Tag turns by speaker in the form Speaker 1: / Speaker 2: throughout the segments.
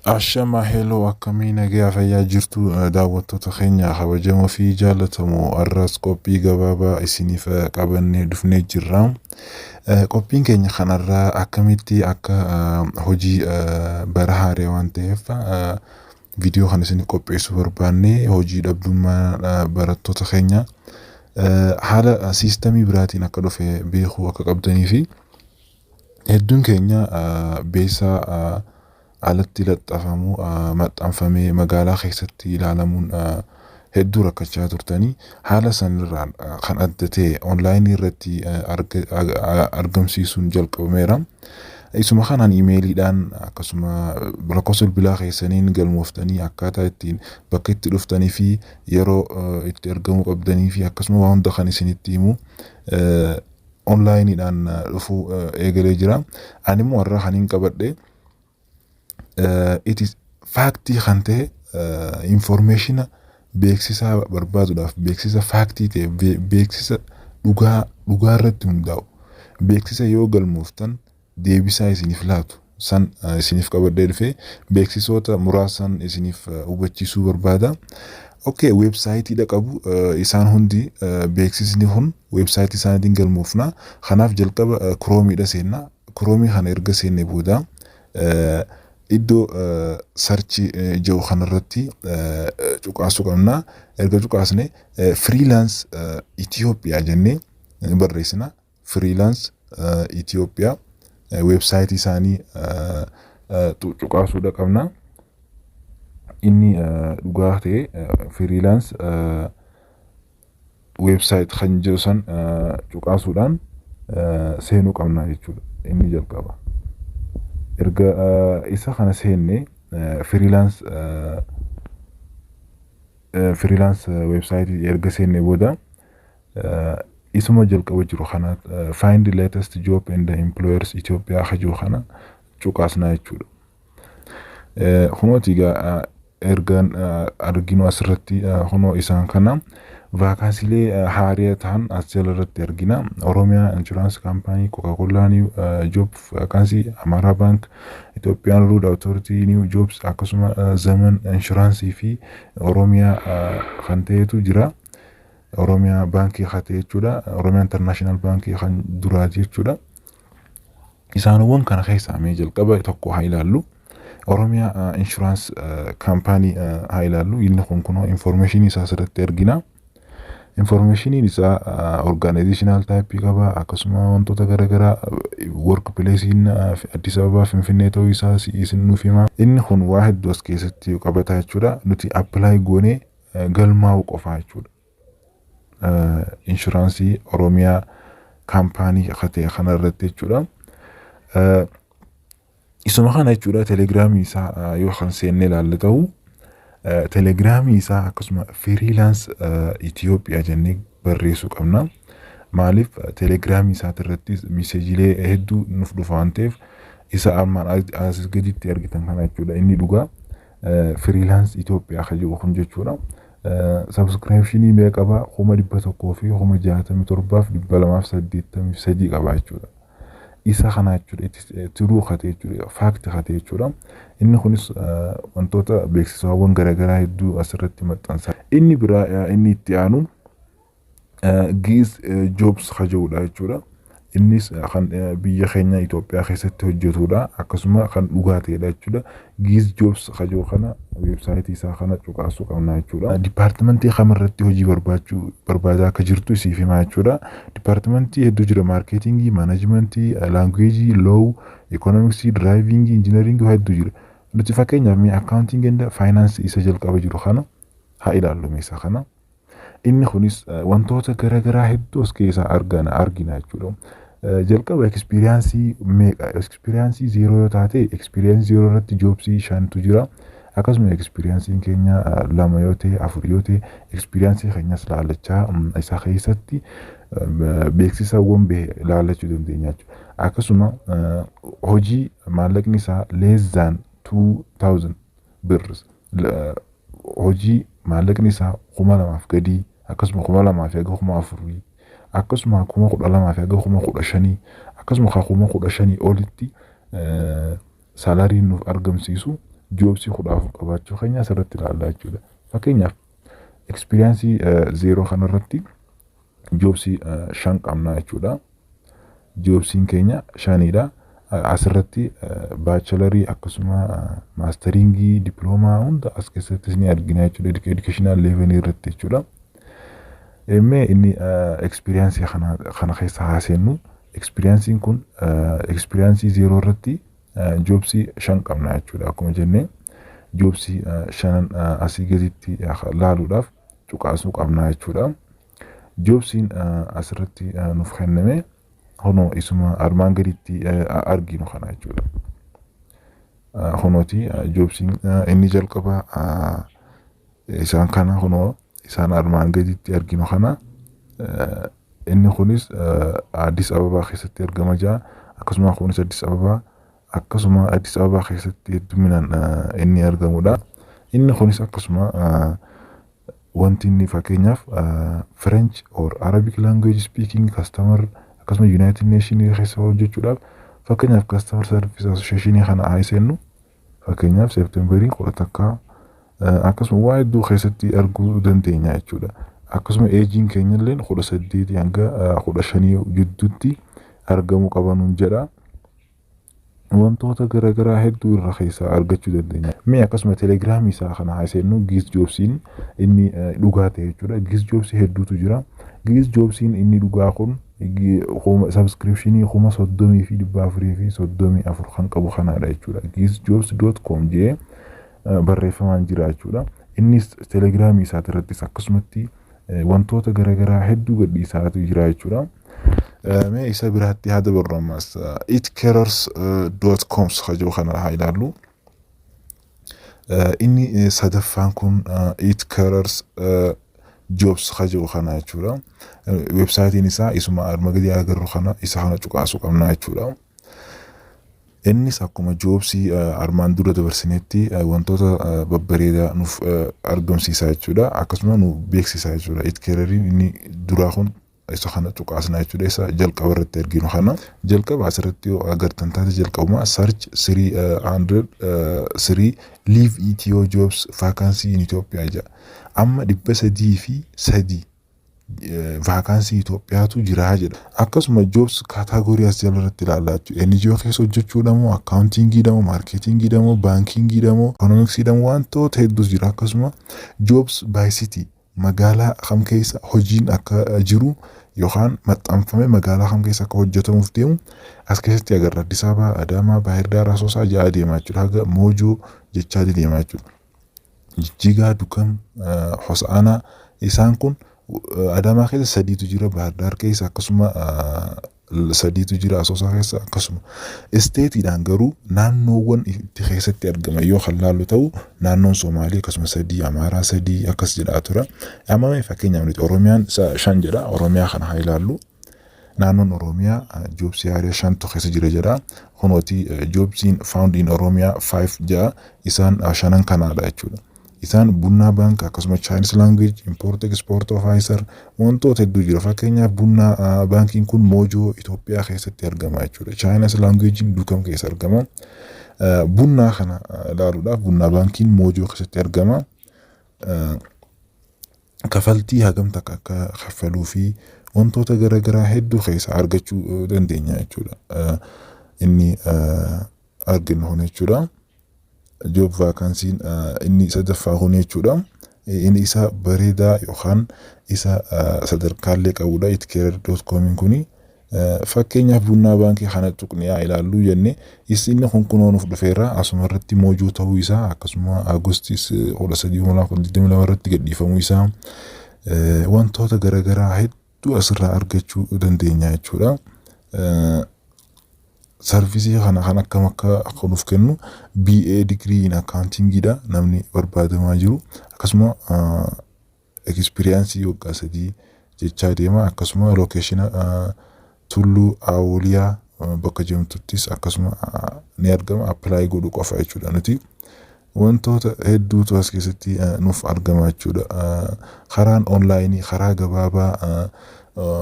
Speaker 1: Ashama hello akkamii nagaa fayyaa jirtu daawwattoota keenya kabajamoo fi jaallatamoo arras qophii gabaabaa isiniif qabannee dhufnee jirra. Qophiin keenya kanarraa akkamitti akka hojii bara haaraa waan ta'eef viidiyoo kana isin qopheessuu barbaanne hojii dhabdummaa barattoota keenya haala siistemii biraatiin akka dhufe beekuu akka qabdanii fi hedduun keenya beesaa alatti laxxafamu maxxanfamee magaalaa keessatti ilaalamuun hedduu rakkachaa turtanii haala sanirraan kan adda ta'e onlaayinii irratti argamsiisuun jalqabameera. Isuma kanaan iimeeliidhaan akkasuma lakkoofsa bilbilaa keessaniin galmooftanii akkaataa ittiin bakka itti dhuftanii fi yeroo itti argamuu qabdanii fi akkasuma waan hunda kan isinitti himu onlaayiniidhaan dhufuu eegalee jira. Ani immoo warra kaniin qabadhe it is factii kan ta'e information beeksisa barbaaduudhaaf beeksisa factii ta'e beeksisa dhugaa irratti hundaa'u beeksisa yoo galmooftan deebisaa isiniif laatu san isiniif qabadhee dhufe beeksisoota muraasan isiniif hubachiisuu barbaada. Okay, website qabu isaan hundi beeksisni kun website isaaniitiin galmoofna. Kanaaf jalqaba Chrome dha seenna. Chrome kana erga seenne booda iddoo search jiru kanarratti cuqaasuu qabna. Erga cuqaasne freelance Ethiopia jennee barreessina. Freelance Ethiopia website isaanii cuqaasuudha qabna. Inni dhugaa ta'e freelance website kan jiru san cuqaasuudhaan seenuu qabna jechuudha. Inni jalqaba. Erga isa kana seenne freelance website erga seenne booda isuma jalqaba jiru kana find the latest job and the employers Ethiopia jiru kana cuqaasna jechuudha. Kunooti ergan arginu asirratti kunoo isaan kana vaakaansiilee haaraa ta'an as jalarratti argina. Oromiyaa Insurance Company, Coca-Cola New Job Vacancy, Amara Bank, Ethiopian Road Authority New Jobs, akkasuma Zaman Insurance fi Oromiyaa kan ta'etu jira. Oromiyaa Baankii kan ta'e jechuudha. Oromiyaa International Baankii kan duraati jechuudha. Isaanowwan kana keessaa mee jalqaba tokko haa ilaallu. Oromiyaa Insurance Company haa ilaallu. Inni kun information isaa asirratti argina. Information isaa organizational type qaba. Akkasuma wantoota garaagaraa workplace Addis Ababa Finfinnee ta'uu isaa isin nuuf hima. Inni kun waa hedduu as keessatti qabata jechuudha. Nuti apply goonee galmaa'uu qofa jechuudha. Insurance Oromiyaa Company kan kanarratti jechuudha. Isuma kana jechuudha Telegram isaa yoo kan seenne ilaalle ta'u Telegram isaa akkasuma freelance Ethiopia jennee barreessuu qabna. Maaliif Telegram isaa irratti meseejilee hedduu nuuf dhufa waan ta'eef isa ammaan as gaditti argitan kana jechuudha. Inni dhugaa freelance Ethiopia kan jiru kun jechuudha. Subscription meeqaba 100 fi 167 fi 283 qaba jechuudha. Isa kana jechuudha turuu kate jechuudha fact kate jechuudha. Inni kunis wantoota beeksisawwan garaagaraa hedduu asirratti maxxansa. Inni biraa inni itti aanu Giz Jobs kajeudha jechuudha. Innis kan biyya keenya Itoophiyaa keessatti hojjetudha. Akkasuma kan dhugaa ta'edha jechuudha. Giz Jobs kajehu kana website isaa kana cuqaasuu qabna jechuudha. Departmentii kamirratti hojii barbaadaa akka jirtu isiif himaa jechuudha. Departmentii hedduu jira. Marketingii, managementii, languagii, law, economics, driving, engineering hedduu jira. Nuti fakkeenyaaf mee accounting and finance isa jalqaba jiru kana haa ilaallu isa kana. Inni kunis wantoota garaagaraa hedduu as keessaa argina jechuudha. Jalqaba experience meeqa experience 0 yoo taate experience 0 irratti jobs 5tu jira. Akkasuma experience keenya 2 yoo ta'e 4 yoo ta'e experience keenyas laalachaa isa keessatti beeksisawwan laalachuu dandeenya jechuudha. Akkasuma hojii maallaqni isaa less than 2000 birrs hojii maallaqni isaa 2000 gadi akkasuma 2000 fi 4000 akkasuma 12,000 fi haga 15,000 akkasuma 15,000 olitti salariin nuuf argamsiisu joobsii 14 qabaachuu keenya asirratti ilaallaa jechuudha. Fakkeenyaaf experience zero kanarratti joobsii 5 qabnaa jechuudha. Joobsiin keenya 5dha. Asirratti baachelarii akkasuma maasteringii diploomaa hunda as keessatti ni argina jechuudha. Educational level irratti jechuudha. Emme inni experience kana keessa haasennu experience kun experience zero irratti joobsii 5 qabna jechuudha. Akkuma jenne joobsii 5 asii gaditti laaluudhaaf cuqaasuu qabna jechuudha. Joobsiin asirratti nuuf kenname hono isuma armaan gaditti arginu kana jechuudha. Honooti joobsiin inni jalqaba isaan kana hono isaan armaan gaditti arginu kana inni kunis Addis Ababa keessatti argama jira. Akkasuma kunis Addis Ababa keessatti hedduminaan inni argamudha. Inni kunis akkasuma wanti inni fakkeenyaaf French or Arabic language speaking customer akkasuma United Nations keessa hojjechuudhaaf fakkeenyaaf Customer Service Association kana haasennu fakkeenyaaf Septemberii 11 akkasuma waa hedduu keessatti arguu dandeenya jechuudha. Akkasuma eejiin keenya illee 18 hanga 15 gidduutti argamuu qabanuun jedha. Wantoota garaagaraa hedduu irraa keessa argachuu dandeenya. Mee akkasuma telegiraamii isaa kana haasennu Giz Joobsiin inni dhugaa ta'e jechuudha. Giz Joobsii hedduutu jira. Giz Joobsiin inni dhugaa kun subscriptionii 30,434 kan qabu kanaadha jechuudha. gizjobs.com jee barreeffamaan jira jechuudha. Innis telegiraamii isaa irrattis akkasumatti wantoota garaagaraa hedduu gadhiisaatu jira jechuudha. Mee isa biraatti haa dabarru ammas itcarers.com jedhu kana haa ilaallu. Inni sadaffaan kun itcarers jobs jedhu kana jechuudha. Websaayitiin isaa isuma arma gadi agarru kana isa kana cuqaasuu qabna jechuudha. Innis akkuma joobsii armaan dura dabarsinetti wantoota babbareedaa nuuf argamsiisaa jechuudha. Akkasuma nu beeksisaa jechuudha. Itcareriin inni duraa kun isa kana cuqaasna jechuudha. Isa jalqaba irratti arginu kana jalqaba asirratti yoo agartan taate jalqabuma search 303 leave Ethio jobs vacancy in Ethiopia jedha. Amma 303 vacancy Itoophiyaatu jira jedha. Akkasuma jobs category as jalatti ilaalaa jechuudha. NGO keessa hojjechuudha moo accountingii dha moo marketingii dha moo bankingii dha moo economicsii dha moo wantoota hedduus jira. Akkasuma jobs by city magaalaa kam keessa hojiin akka jiru yookaan maxxanfame magaalaa kam keessa akka hojjetamuuf deemu as keessatti agarra. Addis Ababa, Adaamaa, Baahir Daar, Asoosaa ja'a deemaa jechuudha. Haga Moojoo jechaa deemaa jechuudha. Jijjigaa, Dukam, Hosaanaa isaan kun Adaamaa keessa 3tu jira. Baahir Daar keessa akkasuma 3tu jira. Asoosaa keessa akkasuma isteetiidhaan garuu naannoowwan itti keessatti argama yoo halaallu ta'u naannoon Somaalii akkasuma 3 Amaaraa 3 akkas jedhaa tura. Amma fakkeenyaaf nuti Oromiyaan 5 jedha. Oromiyaa kana haa ilaallu. Naannoon Oromiyaa joobsii haaraa 5tu keessa jira jedha. Kunooti joobsiin found in Oromiyaa 5 jedha. Isaan 5 kanaadha jechuudha. Isaan Bunna Bank akkasuma Chinese language import export officer wantoota hedduu jira. Fakkeenyaaf Bunna bankiin kun Moojoo Itoophiyaa keessatti argama jechuudha. Chinese language Dukam keessa argama. Bunna kana ilaaluudhaaf Bunna bankiin Moojoo keessatti argama. Kafaltii hagamta akka kaffaluu fi wantoota garaagaraa hedduu keessa argachuu dandeenya jechuudha. Inni arginu kun jechuudha. Job vacancy inni sadaffaa kun jechuudha. Inni isa bareedaa yookaan isa sadarkaalee qabudha. itcarer.com kuni fakkeenyaaf Bunna baankii kana tuqnee ilaallu jenne inni kun kunoonuuf dhufeera. Asuma irratti Moojoo ta'uu isaa akkasuma Agustis 13 irratti gadhiifamuu isaa wantoota garaagaraa hedduu asirraa argachuu dandeenya jechuudha. Sarvisii kana kan akkam akka nuuf kennu BA degree in accounting dha namni barbaadamaa jiru. Akkasuma experience waggaa 3 jechaa deema. Akkasuma location Tulluu Awuliyaa bakka jedhamtuttis akkasuma ni argama. Apply godhuu qofa jechuudha nuti. wantoota hedduutu as keessatti nuuf argama jechuudha. Karaan onlaayinii karaa gabaabaa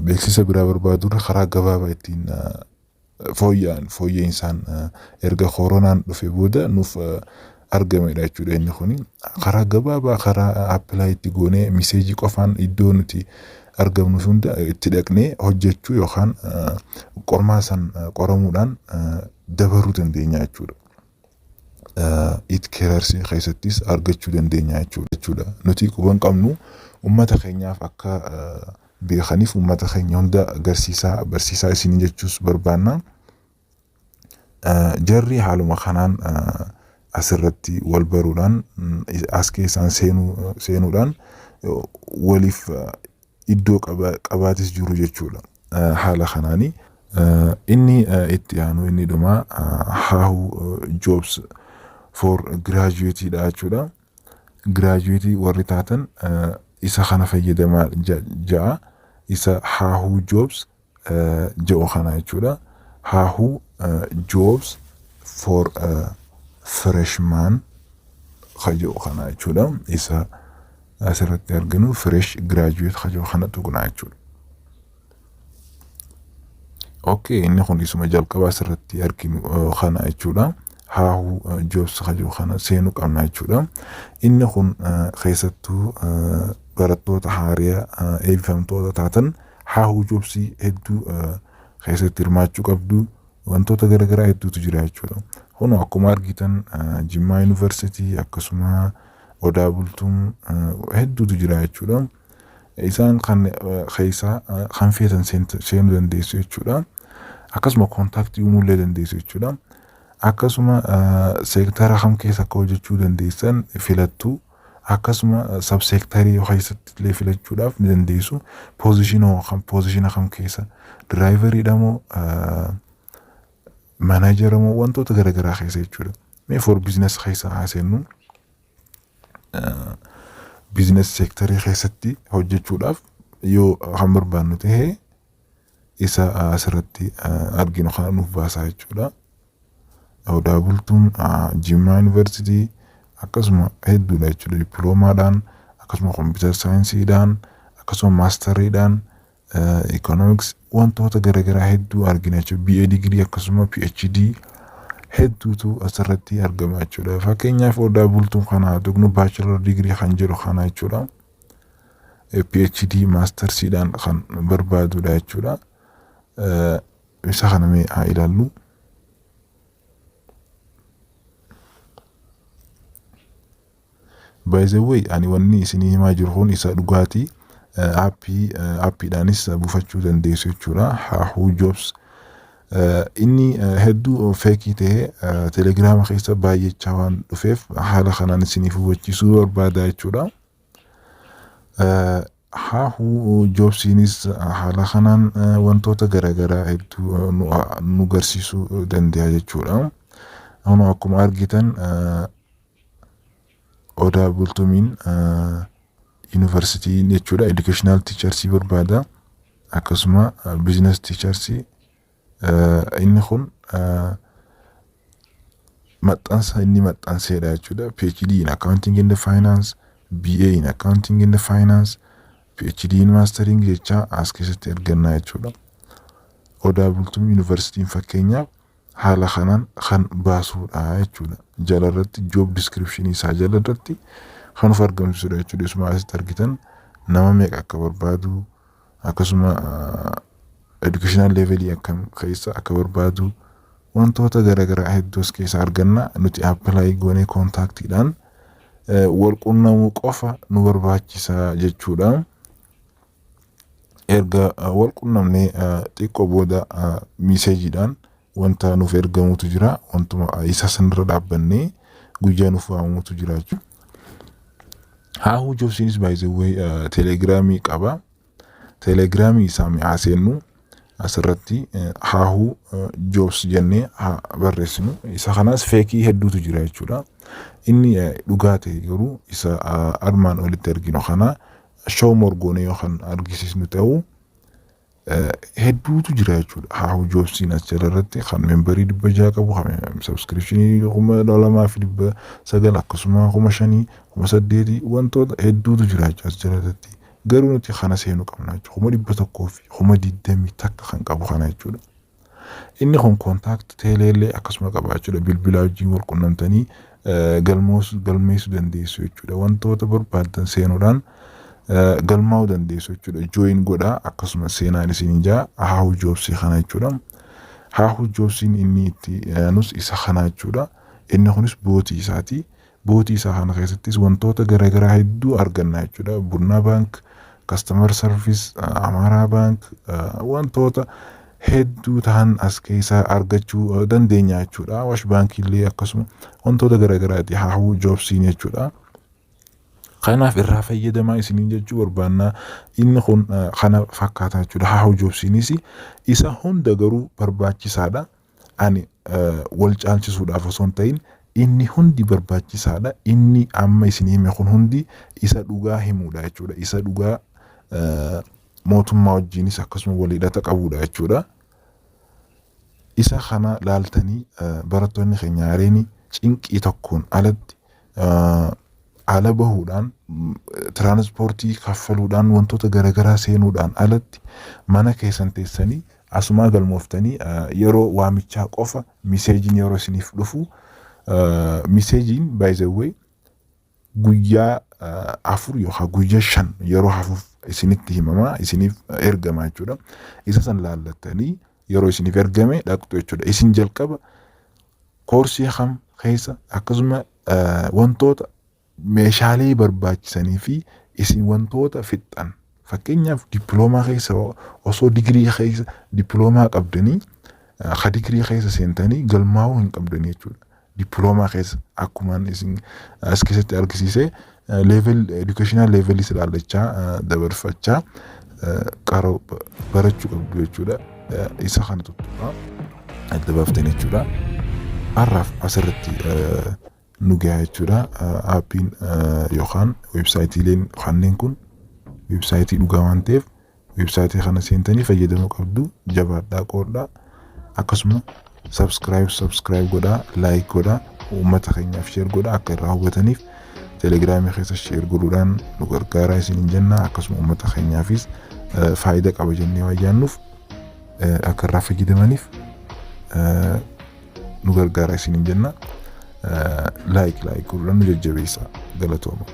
Speaker 1: beeksisa biraa barbaadurra karaa gabaabaa ittiin fooyya'insa erga koronaan dhufe booda nuuf argamedha jechuudha. Inni kun karaa gabaabaa karaa appilaayi itti goonee miseejii qofaan iddoo nuti argamnu hunda itti dhaqnee hojjechuu yookaan qormaa san qoramuudhaan dabaruu dandeenya jechuudha. It-keerarsi keessattis argachuu dandeenya jechuudha. Nuti quban qabnu ummata keenyaaf akka beekaniif ummata keenya hunda barsiisaa isinii jechuus barbaanna. Jarri haaluma kanaan asirratti wal baruudhaan as keessaan seenuudhaan waliif iddoo qabaatis jiru jechuudha. Haala kanaanii inni itti aanu inni dhuma Hahu Jobs for graduate dha jechuudha. Graduate warri taatan isa kana fayyadamaa ja'a. Isa Hahu Jobs jedhu kana jechuudha. Hahu Jobs for freshman jedhu kana jechuudha. Isa asirratti arginu fresh graduate jedhu kana tuqna jechuudha. Okay, inni kun isuma jalqabaa asirratti arginu kana jechuudha. Hahu Jobs jedhu kana seenuu qabna jechuudha. Inni kun keessattuu barattoota haaraa eebbifamtoota taatan Hahu Jobs hedduu keessatti hirmaachuu qabdu. Wantoota garaagaraa hedduutu jira jechuudha. Kun akkuma argitan Jimmaa University akkasuma Odaa Bultuum hedduutu jira jechuudha. Isaan kan keessaa kan feetan seenuu dandeessu jechuudha. Akkasuma kontaaktii uumuullee dandeessu jechuudha. Akkasuma seektara kam keessa akka hojjechuu dandeessan filattu. Akkasuma sabseektarii keessatti illee filachuudhaaf ni dandeessu. Poozishina kam keessa diraayivarii moo manaajera moo wantoota garaagaraa keessa jechuudha. Mee for biizines keessa haasennu biizines seektarii keessatti hojjechuudhaaf yoo kan barbaannu ta'e isa asirratti arginu kana nuuf baasaa jechuudha. Odaa Bultuum Jimmaa University akkasuma hedduudha jechuudha. Diploomaadhaan akkasuma kompiitar saayinsiidhaan akkasuma maastariidhaan economics wantoota garaagaraa hedduu argina jechuudha. BA degree akkasuma PhD hedduutu asirratti argama jechuudha. Fakkeenyaaf Odaa Bultuum kana tuqnu bachelor degree kan jedhu kana jechuudha. PhD mastersiidhaan kan barbaadudha jechuudha. Isa kana mee haa ilaallu. By the way, ani wanni isinii himaa jiru kun isa dhugaatii aappiidhaanis buufachuu dandeessu jechuudha. Hahu Jobs inni hedduu feekii ta'ee telegiraama keessa baay'achaa waan dhufeef haala kanaan isiniif hubachiisuu barbaada jechuudha. Hahu Jobsiinis haala kanaan wantoota garaagaraa hedduu nu garsiisuu danda'a jechuudha. Akkuma argitan Odaa Bultuumiin University jechuudha. Educational teachers barbaada. Akkasuma business teachers inni kun maxxansa inni maxxanseedha jechuudha. PhD in accounting and finance, BA in accounting and finance, PhD in mastering jecha as keessatti arganna jechuudha. Odaa Bultuum University fakkeenyaaf haala kanaan kan baasuudha jechuudha. Jalarratti job description isaa jalarratti kan of argamsiisudha jechuudha. Isuma asitti argitan nama meeqa akka barbaadu akkasuma educational level akkam keessa akka barbaadu wantoota garaagaraa hedduus keessa arganna. Nuti apply goonee kontaaktiidhaan wal qunnamuu qofa nu barbaachisa jechuudha. Erga wal qunnamnee xiqqoo booda miseejiidhaan wanta nuuf ergamutu jira. Wantuma isa sanirra dhaabbannee guyyaa nuuf waamamutu jira jechuudha. Hahu Jobsiinis by the way telegiraamii qaba. Telegiraamii isaa mi'aa seennu asirratti Hahu Jobs jennee barreessinu. Isa kanaas feekii hedduutu jira jechuudha. Inni dhugaa ta'e garuu isa armaan olitti arginu kana show morgoonee yookaan argisiisnu ta'uu hedduutu jira jechuudha. Haahu joobsiin achirratti kan membarii 600 qabu, kan subscriptionii 2,900 akkasuma 5,000 8,000 wantoota hedduutu jira achirratti. Garuu nuti kana seenuu qabna jechuudha. 100 fi 20 takka kan qabu kana jechuudha. Inni kun kontaakt teeleellee akkasuma qabaachuudha. Bilbilaa wajjin wal qunnamtanii galmeessuu dandeessu jechuudha. Wantoota barbaadan seenuudhaan galmaa'uu dandeessu jechuudha. Join godhaa akkasuma seenaan isin jaa haahu joobsii kana jechuudha. Haahu joobsiin inni itti nus isa kana jechuudha. Inni kunis bootii isaati. Bootii isaa kana keessattis wantoota garaagaraa hedduu arganna jechuudha. Bunna Bank, Customer Service, Amara Bank, wantoota hedduu ta'an as keessaa argachuu dandeenya jechuudha. Awash Bank illee akkasuma wantoota garaagaraati haahu joobsiin jechuudha. Kanaaf irraa fayyadamaa isiniin jechuu barbaannaa. Inni kun kana fakkaata jechuudha. Haahu joobsiinis isa hunda garuu barbaachisaadha. Ani wal caalchisuudhaaf osoo hin ta'in inni hundi barbaachisaadha. Inni amma isin hime kun hundi isa dhugaa himuudha jechuudha. Isa dhugaa mootummaa wajjinis akkasuma waliidhata qabuudha jechuudha. Isa kana laaltanii barattoonni keenya hareeni cinqii tokkoon alatti ala bahuudhaan tiraanspoortii kaffaluudhaan wantoota garaagaraa seenuudhaan alatti mana keessan teessanii asumaa galmooftanii yeroo waamichaa qofa miseejiin yeroo isiniif dhufu miseejiin by the way guyyaa 4 yookaan guyyaa 5 yeroo hafuuf isinitti himamaa isiniif ergamaa jechuudha. Isa san laallattanii yeroo isiniif ergame dhaqxu jechuudha. Isin jalqaba koorsii kam keessa akkasuma wantoota meeshaalee barbaachisanii fi isin wantoota fixan fakkeenyaaf dippiloomaa keessa osoo digirii keessa dippiloomaa qabdanii ka digirii keessa seentanii galmaa'uu hin qabdanii jechuudha. Dippiloomaa keessa akkuma isin as keessatti argisiise level educational level is ilaallachaa dabarfachaa qaroo barachuu qabdu jechuudha. Isa kana tuttuqaa adda baaftanii jechuudha. Har'aaf asirratti nu gahaa jechuudha. Aappiin yookaan weebsaayitiin kanneen kun weebsaayitii dhugaa waan ta'eef weebsaayitii kana seentanii fayyadamuu qabdu. Jabaadhaa qoodhaa akkasuma subscribe godhaa, like godhaa, uummata keenyaaf share godhaa akka irraa hubataniif telegiraamii keessa share godhuudhaan nu gargaaraa isiniin jenna. Akkasuma uummata keenyaafis faayidaa qaba jennee waan yaannuuf akka irraa fayyadamaniif nu gargaaraa isiniin jenna. Like godhuudhaan nu jajjabeessaa. Galatooma.